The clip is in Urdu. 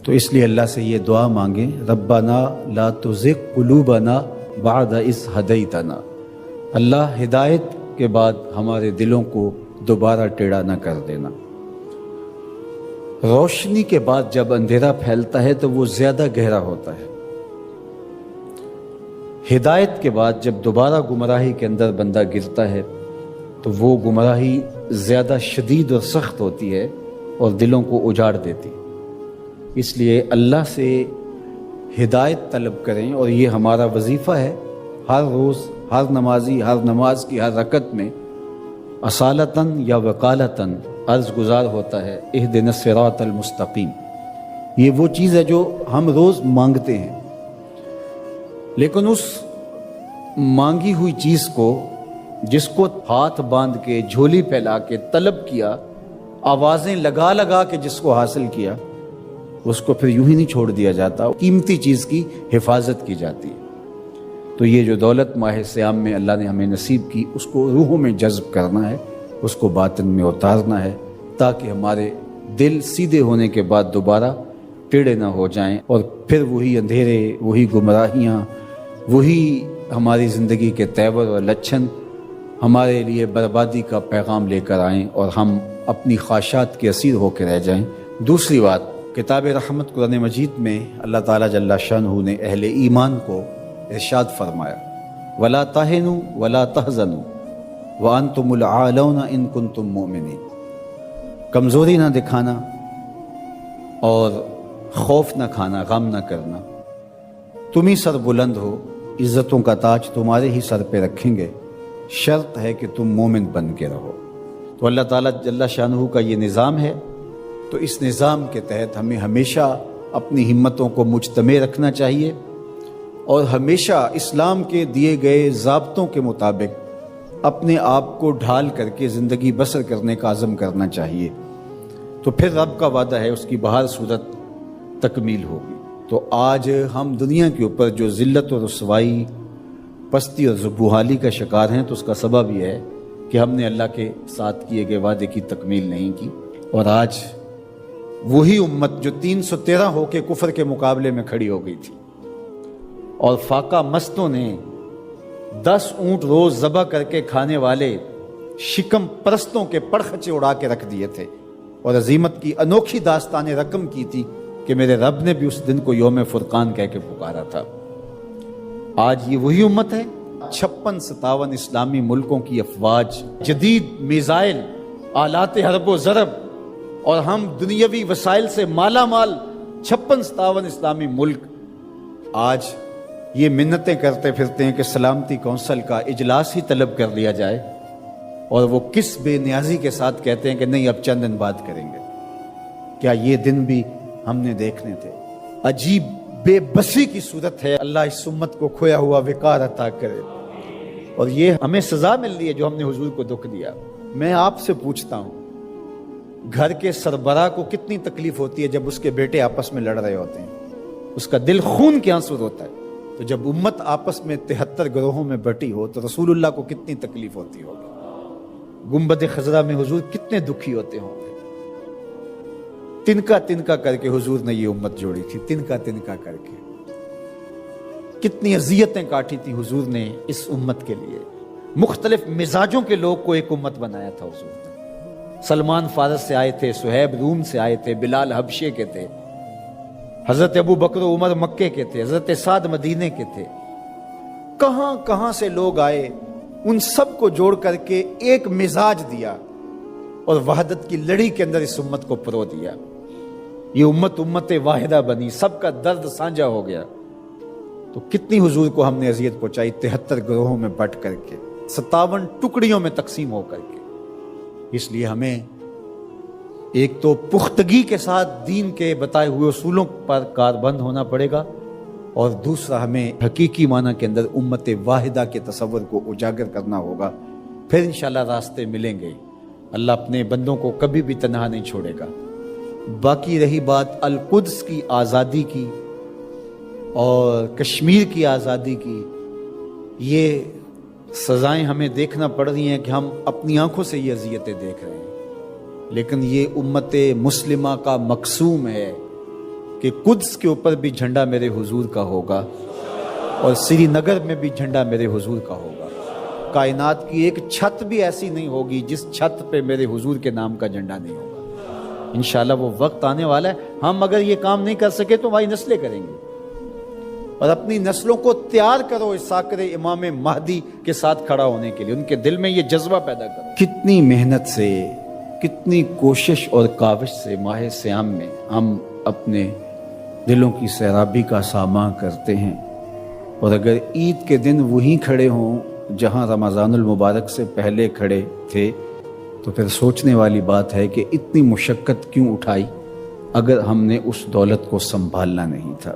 تو اس لیے اللہ سے یہ دعا مانگیں، ربنا لا تزغ قلوبنا بعد اذ ہدیتنا، اللہ ہدایت کے بعد ہمارے دلوں کو دوبارہ ٹیڑھا نہ کر دینا۔ روشنی کے بعد جب اندھیرا پھیلتا ہے تو وہ زیادہ گہرا ہوتا ہے، ہدایت کے بعد جب دوبارہ گمراہی کے اندر بندہ گرتا ہے تو وہ گمراہی زیادہ شدید اور سخت ہوتی ہے اور دلوں کو اجاڑ دیتی۔ اس لیے اللہ سے ہدایت طلب کریں، اور یہ ہمارا وظیفہ ہے، ہر روز ہر نمازی ہر نماز کی ہر رکعت میں اصالتاً یا وقالتاً عرض گزار ہوتا ہے اہدنا الصراط المستقیم۔ یہ وہ چیز ہے جو ہم روز مانگتے ہیں، لیکن اس مانگی ہوئی چیز کو، جس کو ہاتھ باندھ کے جھولی پھیلا کے طلب کیا، آوازیں لگا لگا کے جس کو حاصل کیا، اس کو پھر یوں ہی نہیں چھوڑ دیا جاتا، قیمتی چیز کی حفاظت کی جاتی ہے۔ تو یہ جو دولت ماہ صیام میں اللہ نے ہمیں نصیب کی، اس کو روحوں میں جذب کرنا ہے، اس کو باطن میں اتارنا ہے، تاکہ ہمارے دل سیدھے ہونے کے بعد دوبارہ ٹیڑھے نہ ہو جائیں، اور پھر وہی اندھیرے، وہی گمراہیاں، وہی ہماری زندگی کے تیور اور لچھن ہمارے لیے بربادی کا پیغام لے کر آئیں، اور ہم اپنی خواہشات کے اسیر ہو کے رہ جائیں۔ دوسری بات، کتاب رحمت قرآن مجید میں اللہ تعالیٰ جل شانہ نے اہل ایمان کو ارشاد فرمایا، وَلَا تَهِنُوا وَلَا تَحْزَنُوا وَأَنْتُمُ الْأَعْلَوْنَ إِن كُنتُم مُؤْمِنِينَ، کمزوری نہ دکھانا اور خوف نہ کھانا، غم نہ کرنا، تم ہی سر بلند ہو، عزتوں کا تاج تمہارے ہی سر پہ رکھیں گے، شرط ہے کہ تم مومن بن کے رہو۔ تو اللہ تعالیٰ جل شانہ کا یہ نظام ہے، تو اس نظام کے تحت ہمیں ہمیشہ اپنی ہمتوں کو مجتمع رکھنا چاہیے، اور ہمیشہ اسلام کے دیے گئے ضابطوں کے مطابق اپنے آپ کو ڈھال کر کے زندگی بسر کرنے کا عزم کرنا چاہیے، تو پھر رب کا وعدہ ہے اس کی بہر صورت تکمیل ہوگی۔ تو آج ہم دنیا کے اوپر جو ذلت و رسوائی، پستی اور زبوحالی کا شکار ہیں، تو اس کا سبب یہ ہے کہ ہم نے اللہ کے ساتھ کیے گئے وعدے کی تکمیل نہیں کی، اور آج وہی امت جو 313 ہو کے کفر کے مقابلے میں کھڑی ہو گئی تھی، اور فاقہ مستوں نے 10 اونٹ روز ذبح کر کے کھانے والے شکم پرستوں کے پڑخچے اڑا کے رکھ دیے تھے، اور عظیمت کی انوکھی داستانیں رقم کی تھی کہ میرے رب نے بھی اس دن کو یوم فرقان کہہ کے پکارا تھا۔ آج یہ وہی امت ہے، 56-57 اسلامی ملکوں کی افواج، جدید میزائل، آلات حرب و ضرب، اور ہم دنیاوی وسائل سے مالا مال 56-57 اسلامی ملک آج یہ منتیں کرتے پھرتے ہیں کہ سلامتی کونسل کا اجلاس ہی طلب کر لیا جائے، اور وہ کس بے نیازی کے ساتھ کہتے ہیں کہ نہیں اب چند دن بعد کریں گے۔ کیا یہ دن بھی ہم نے دیکھنے تھے؟ عجیب بے بسی کی صورت ہے، اللہ اس امت کو کھویا ہوا وقار عطا کرے، اور یہ ہمیں سزا مل رہی ہے جو ہم نے حضور کو دکھ دیا۔ میں آپ سے پوچھتا ہوں، گھر کے سربراہ کو کتنی تکلیف ہوتی ہے جب اس کے بیٹے آپس میں لڑ رہے ہوتے ہیں؟ اس کا دل خون کے آنسو ہوتا ہے۔ تو جب امت آپس میں 73 گروہوں میں بٹی ہو تو رسول اللہ کو کتنی تکلیف ہوتی ہوگی؟ گنبد خضرا میں حضور کتنے دکھی ہوتے ہوں گے۔ تنکا تنکا کر کے حضور نے یہ امت جوڑی تھی، تنکا تنکا کر کے کتنی اذیتیں کاٹی تھی حضور نے اس امت کے لیے۔ مختلف مزاجوں کے لوگ کو ایک امت بنایا تھا حضور نے۔ سلمان فارس سے آئے تھے، سہیب روم سے آئے تھے، بلال حبشے کے تھے، حضرت ابو بکر و عمر مکے کے تھے، حضرت سعد مدینے کے تھے، کہاں کہاں سے لوگ آئے، ان سب کو جوڑ کر کے ایک مزاج دیا، اور وحدت کی لڑی کے اندر اس امت کو پرو دیا۔ یہ امت واحدہ بنی، سب کا درد سانجا ہو گیا۔ تو کتنی حضور کو ہم نے اذیت پہنچائی، 73 گروہوں میں بٹ کر کے، 57 ٹکڑیوں میں تقسیم ہو کر کے۔ اس لیے ہمیں ایک تو پختگی کے ساتھ دین کے بتائے ہوئے اصولوں پر کاربند ہونا پڑے گا، اور دوسرا ہمیں حقیقی معنی کے اندر امت واحدہ کے تصور کو اجاگر کرنا ہوگا۔ پھر انشاءاللہ راستے ملیں گے۔ اللہ اپنے بندوں کو کبھی بھی تنہا نہیں چھوڑے گا۔ باقی رہی بات القدس کی آزادی کی اور کشمیر کی آزادی کی، یہ سزائیں ہمیں دیکھنا پڑ رہی ہیں کہ ہم اپنی آنکھوں سے یہ اذیتیں دیکھ رہے ہیں، لیکن یہ امت مسلمہ کا مقصوم ہے کہ قدس کے اوپر بھی جھنڈا میرے حضور کا ہوگا اور سری نگر میں بھی جھنڈا میرے حضور کا ہوگا. کائنات کی ایک چھت بھی ایسی نہیں ہوگی جس چھت پہ میرے حضور کے نام کا جھنڈا نہیں ہوگا. انشاءاللہ وہ وقت آنے والا ہے. ہم اگر یہ کام نہیں کر سکے تو ہماری نسلیں کریں گے. اور اپنی نسلوں کو تیار کرو اس ساکر امام مہدی کے ساتھ کھڑا ہونے کے لیے. ان کے دل میں یہ جذبہ پیدا کرو. کتنی محنت سے، کتنی کوشش اور کاوش سے ماہ صیام میں ہم اپنے دلوں کی سیرابی کا ساماں کرتے ہیں. اور اگر عید کے دن وہیں کھڑے ہوں جہاں رمضان المبارک سے پہلے کھڑے تھے تو پھر سوچنے والی بات ہے کہ اتنی مشقت کیوں اٹھائی اگر ہم نے اس دولت کو سنبھالنا نہیں تھا.